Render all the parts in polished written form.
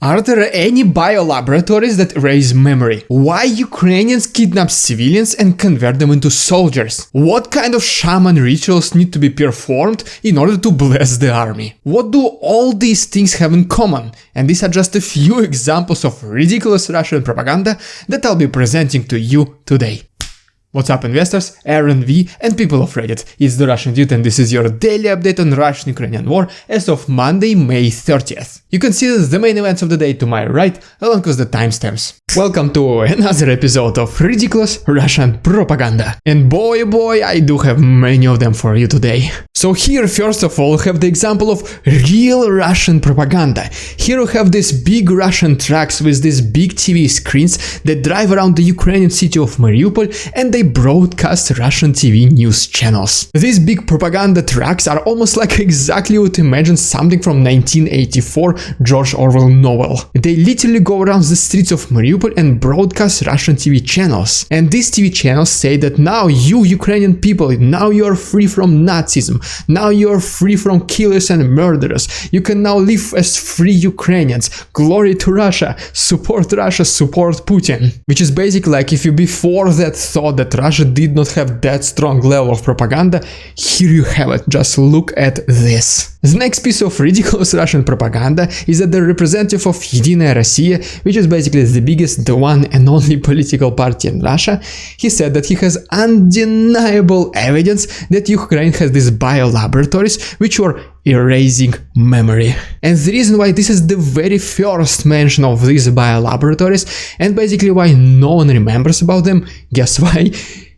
Are there any biolaboratories that erase memory? Why Ukrainians kidnap civilians and convert them into soldiers? What kind of shaman rituals need to be performed in order to bless the army? What do all these things have in common? And these are just a few examples of ridiculous Russian propaganda that I'll be presenting to you today. What's up, investors, Aaron V and people of Reddit? It's the Russian Dude and this is your daily update on Russian-Ukrainian war as of Monday, May 30th. You can see the main events of the day to my right, along with the timestamps. Welcome to another episode of ridiculous Russian propaganda. And boy, I do have many of them for you today. So here, first of all, we have the example of real Russian propaganda. Here we have these big Russian trucks with these big TV screens that drive around the Ukrainian city of Mariupol and they broadcast Russian TV news channels. These big propaganda trucks are almost like exactly what you imagine something from 1984 George Orwell novel. They literally go around the streets of Mariupol and broadcast Russian TV channels. And these TV channels say that now you Ukrainian people, now you are free from Nazism, now you are free from killers and murderers, you can now live as free Ukrainians, glory to Russia, support Putin. Which is basically like if you before that thought that Russia did not have that strong level of propaganda, here you have it, just look at this. The next piece of ridiculous Russian propaganda is that the representative of Единая Россия, which is basically the biggest, the one and only political party in Russia, he said that he has undeniable evidence that Ukraine has these biolaboratories which were erasing memory. And the reason why this is the very first mention of these biolaboratories and basically why no one remembers about them, guess why?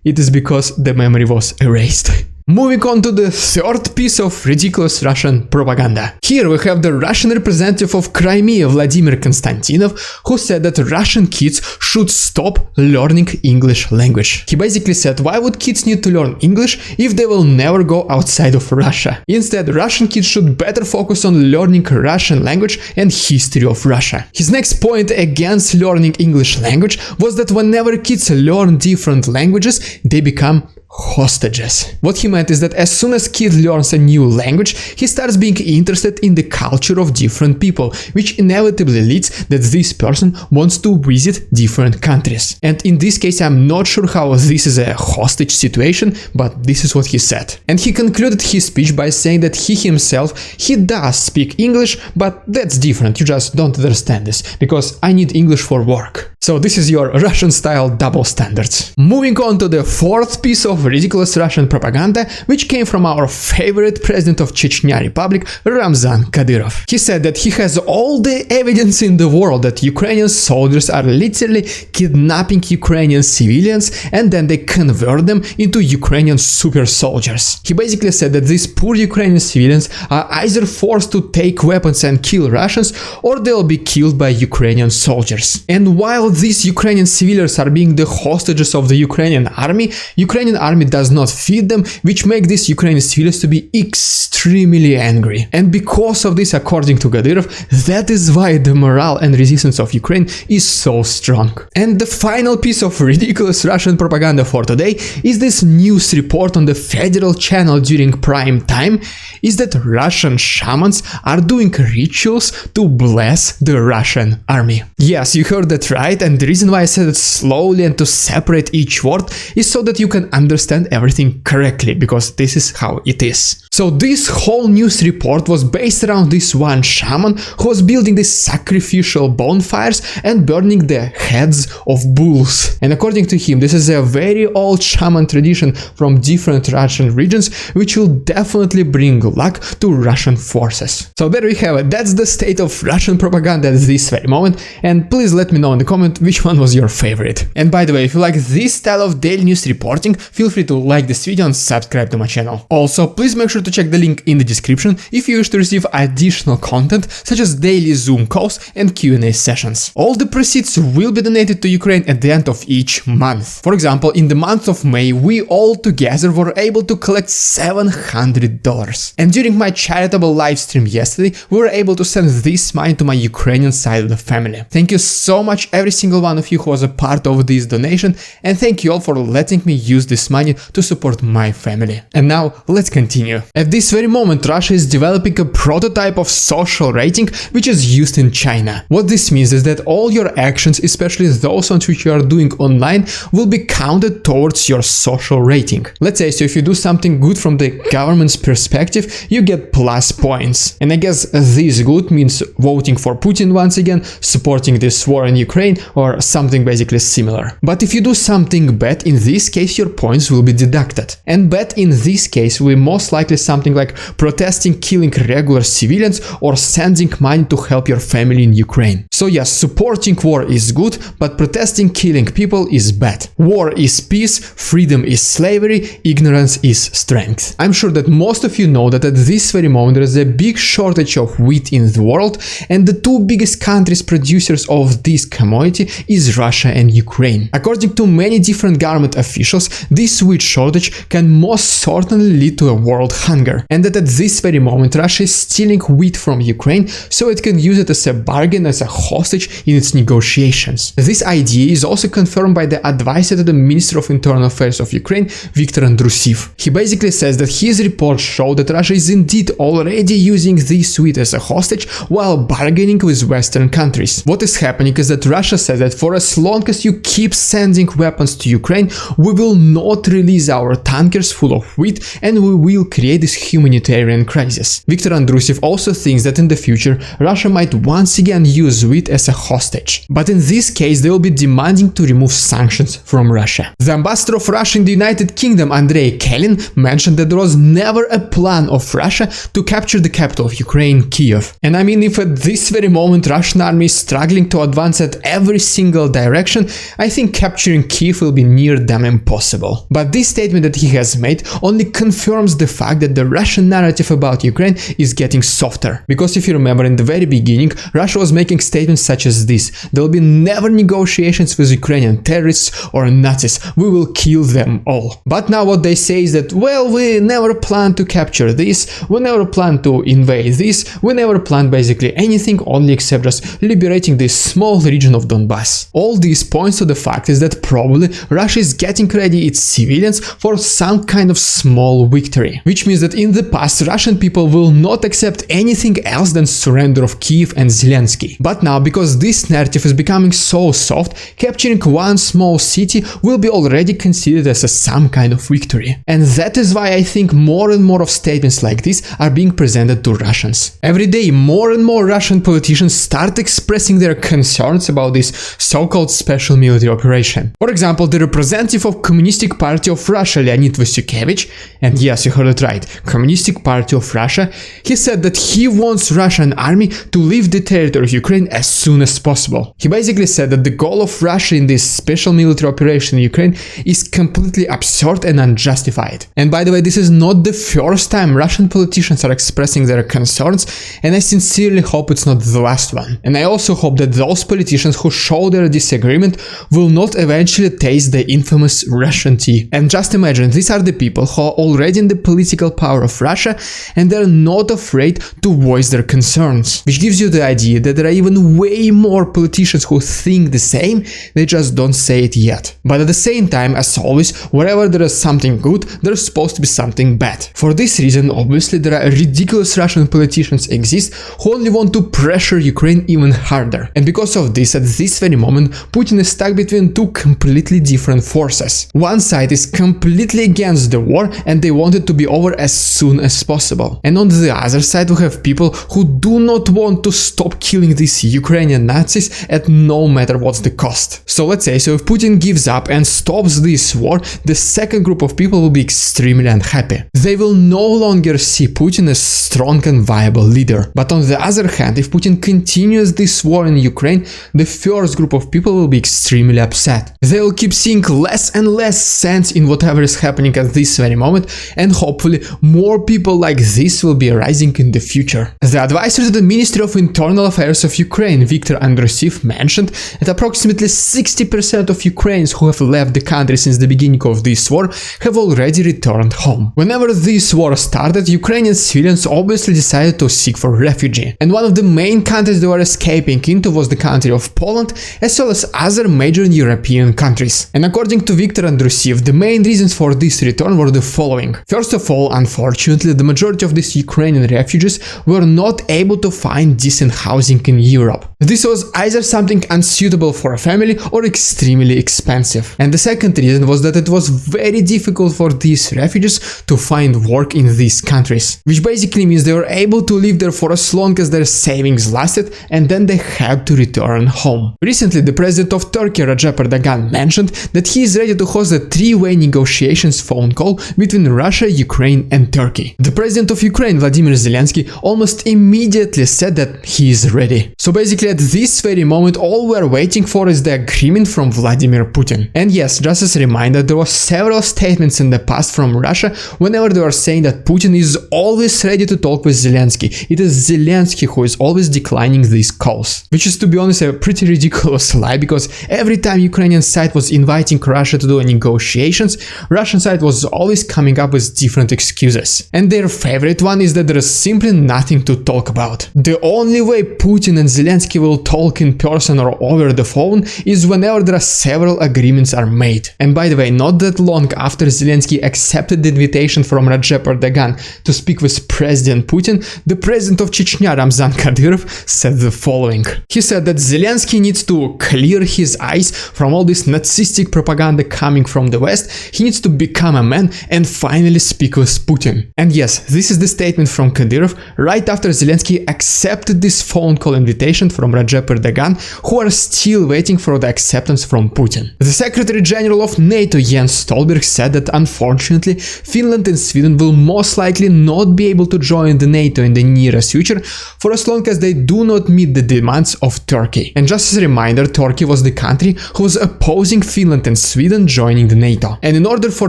It is because the memory was erased. Moving on to the third piece of ridiculous Russian propaganda. Here we have the Russian representative of Crimea, Vladimir Konstantinov, who said that Russian kids should stop learning English language. He basically said, why would kids need to learn English if they will never go outside of Russia? Instead, Russian kids should better focus on learning Russian language and history of Russia. His next point against learning English language was that whenever kids learn different languages, they become hostages. What he meant is that as soon as kid learns a new language, he starts being interested in the culture of different people, which inevitably leads that this person wants to visit different countries. And in this case, I'm not sure how this is a hostage situation, but this is what he said. And he concluded his speech by saying that he himself, he does speak English, but that's different, you just don't understand this, because I need English for work. So this is your Russian-style double standards. Moving on to the fourth piece of ridiculous Russian propaganda, which came from our favorite president of Chechnya Republic, Ramzan Kadyrov. He said that he has all the evidence in the world that Ukrainian soldiers are literally kidnapping Ukrainian civilians and then they convert them into Ukrainian super soldiers. He basically said that these poor Ukrainian civilians are either forced to take weapons and kill Russians or they'll be killed by Ukrainian soldiers. And while these Ukrainian civilians are being the hostages of the Ukrainian army does not feed them, which makes these Ukrainian civilians to be extremely angry. And because of this, according to Kadyrov, that is why the morale and resistance of Ukraine is so strong. And the final piece of ridiculous Russian propaganda for today is this news report on the federal channel during prime time is that Russian shamans are doing rituals to bless the Russian army. Yes, you heard that right, and the reason why I said it slowly and to separate each word is so that you can understand everything correctly, because this is how it is. So this whole news report was based around this one shaman who was building these sacrificial bonfires and burning the heads of bulls. And according to him, this is a very old shaman tradition from different Russian regions, which will definitely bring luck to Russian forces. So there we have it. That's the state of Russian propaganda at this very moment. And please let me know in the comment which one was your favorite. And by the way, if you like this style of daily news reporting, feel free to like this video and subscribe to my channel. Also, please make sure to check the link in the description if you wish to receive additional content such as daily Zoom calls and Q&A sessions. All the proceeds will be donated to Ukraine at the end of each month. For example, in the month of May, we all together were able to collect $700. And during my charitable live stream yesterday, we were able to send this money to my Ukrainian side of the family. Thank you so much every single one of you who was a part of this donation, and thank you all for letting me use this money to support my family. And now let's continue. At this very moment, Russia is developing a prototype of social rating which is used in China. What this means is that all your actions, especially those ones which you are doing online, will be counted towards your social rating. Let's say, so if you do something good from the government's perspective, you get plus points. And I guess this good means voting for Putin once again, supporting this war in Ukraine, or something basically similar. But if you do something bad, in this case your points will be deducted. And bad in this case will be most likely something like protesting, killing regular civilians, or sending money to help your family in Ukraine. So yes, supporting war is good, but protesting, killing people is bad. War is peace, freedom is slavery, ignorance is strength. I'm sure that most of you know that at this very moment there is a big shortage of wheat in the world, and the two biggest countries producers of this commodity is Russia and Ukraine. According to many different government officials, this wheat shortage can most certainly lead to a world hunger, and that at this very moment Russia is stealing wheat from Ukraine so it can use it as a bargain, as a hostage in its negotiations. This idea is also confirmed by the advisor to the Minister of Internal Affairs of Ukraine, Viktor Andrusiv. He basically says that his reports show that Russia is indeed already using this wheat as a hostage while bargaining with Western countries. What is happening is that Russia says that for as long as you keep sending weapons to Ukraine, we will not release our tankers full of wheat and we will create this humanitarian crisis. Viktor Andrusiv also thinks that in the future Russia might once again use wheat as a hostage. But in this case they will be demanding to remove sanctions from Russia. The ambassador of Russia in the United Kingdom, Andrei Kelin, mentioned that there was never a plan of Russia to capture the capital of Ukraine, Kyiv. And I mean, if at this very moment Russian army is struggling to advance at every single direction, I think capturing Kyiv will be near damn impossible. But this statement that he has made only confirms the fact that the Russian narrative about Ukraine is getting softer. Because if you remember, in the very beginning, Russia was making statements such as this: there will be never negotiations with Ukrainian terrorists or Nazis, we will kill them all. But now what they say is that, well, we never planned to capture this, we never planned to invade this, we never planned basically anything, only except just liberating this small region of Donbass. All this points to the fact is that probably Russia is getting ready its civilians for some kind of small victory. Which means that in the past Russian people will not accept anything else than surrender of Kyiv and Zelensky. But now, because this narrative is becoming so soft, capturing one small city will be already considered as some kind of victory. And that is why I think more and more of statements like this are being presented to Russians. Every day more and more Russian politicians start expressing their concerns about this so-called special military operation. For example, the representative of Communistic Party of Russia, Leonid Vasukevich, and yes, you heard it right, Communistic Party of Russia, he said that he wants Russian army to leave the territory of Ukraine as soon as possible. He basically said that the goal of Russia in this special military operation in Ukraine is completely absurd and unjustified. And by the way, this is not the first time Russian politicians are expressing their concerns, and I sincerely hope it's not the last one. And I also hope that those politicians who show their disagreement will not eventually taste the infamous Russian tea. And just imagine, these are the people who are already in the political power of Russia and they're not afraid to voice their concerns. Which gives you the idea that there are even way more politicians who think the same, they just don't say it yet. But at the same time, as always, wherever there is something good, there's supposed to be something bad. For this reason, obviously, there are ridiculous Russian politicians exist who only want to pressure Ukraine even harder. And because of this, at this very moment, Putin is stuck between two completely different forces. One side is completely against the war and they want it to be over as soon as possible. And on the other side, we have people who do not want to stop killing these Ukrainian Nazis at no matter what's the cost. So let's say, so if Putin gives up and stops this war, the second group of people will be extremely unhappy. They will no longer see Putin as strong and viable leader. But on the other hand, if Putin continues this war in Ukraine, the first group of people will be extremely upset. They will keep seeing less and less sense in whatever is happening at this very moment, and hopefully more people like this will be arising in the future. The advisor to the Ministry of Internal Affairs of Ukraine, Viktor Andrusiv, mentioned that approximately 60% of Ukrainians who have left the country since the beginning of this war have already returned home. Whenever this war started, Ukrainian civilians obviously decided to seek for refuge. And one of the main countries they were escaping into was the country of Poland, Poland, as well as other major European countries. And according to Viktor Andrusiev, the main reasons for this return were the following. First of all, unfortunately, the majority of these Ukrainian refugees were not able to find decent housing in Europe. This was either something unsuitable for a family or extremely expensive. And the second reason was that it was very difficult for these refugees to find work in these countries, which basically means they were able to live there for as long as their savings lasted, and then they had to return home. Recently, the president of Turkey, Recep Erdogan, mentioned that he is ready to host a three-way negotiations phone call between Russia, Ukraine and Turkey. The president of Ukraine, Vladimir Zelensky, almost immediately said that he is ready. So basically at this very moment all we're waiting for is the agreement from Vladimir Putin. And yes, just as a reminder, there were several statements in the past from Russia whenever they were saying that Putin is always ready to talk with Zelensky. It is Zelensky who is always declining these calls. Which is, to be honest, a pretty ridiculous lie, because every time Ukrainian side was inviting Russia to do negotiations, Russian side was always coming up with different excuses. And their favorite one is that there is simply nothing to talk about. The only way Putin and Zelensky will talk in person or over the phone is whenever there are several agreements are made. And by the way, not that long after Zelensky accepted the invitation from Recep Erdogan to speak with President Putin, the president of Chechnya, Ramzan Kadyrov, said the following. He said that Zelensky needs to clear his eyes from all this Nazistic propaganda coming from the West. He needs to become a man and finally speak with Putin. And yes, this is the statement from Kadyrov right after Zelensky accepted this phone call invitation from Recep Erdogan, who are still waiting for the acceptance from Putin. The Secretary General of NATO, Jens Stoltenberg, said that unfortunately Finland and Sweden will most likely not be able to join the NATO in the nearest future for as long as they do not meet the demands of Turkey. And just as a reminder, Turkey was the country who was opposing Finland and Sweden joining the NATO. And in order for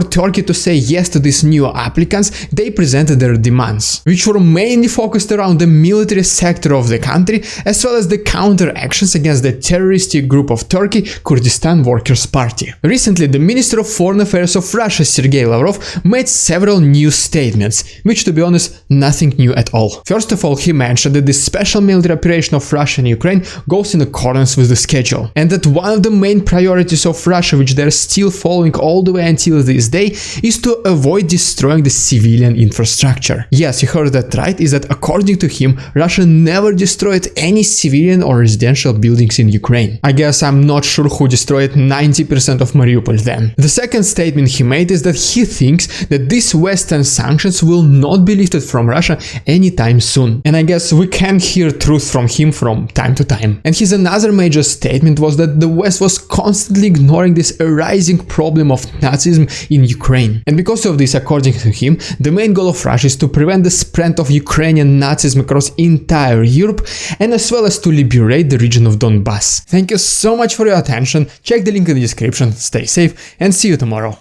Turkey to say yes to these new applicants, they presented their demands, which were mainly focused around the military sector of the country, as well as the counter-actions against the terroristic group of Turkey, Kurdistan Workers' Party. Recently, the Minister of Foreign Affairs of Russia, Sergei Lavrov, made several new statements, which, to be honest, nothing new at all. First of all, he mentioned that the special military operation of Russia and Ukraine goes in accordance with the schedule, and that one of the main priorities of Russia, which they're still following all the way until this day, is to avoid destroying the civilian infrastructure. Yes, you heard that right, is that according to him, Russia never destroyed any civilian or residential buildings in Ukraine. I guess I'm not sure who destroyed 90% of Mariupol then. The second statement he made is that he thinks that these Western sanctions will not be lifted from Russia anytime soon. And I guess we can hear truth from him from time to time. And his another major statement was that the West was constantly ignoring this arising problem of Nazism in Ukraine. And because of this, according to him, the main goal of Russia is to prevent the spread of Ukrainian Nazism across entire Europe, and as well as to liberate the region of Donbass. Thank you so much for your attention, check the link in the description, stay safe and see you tomorrow.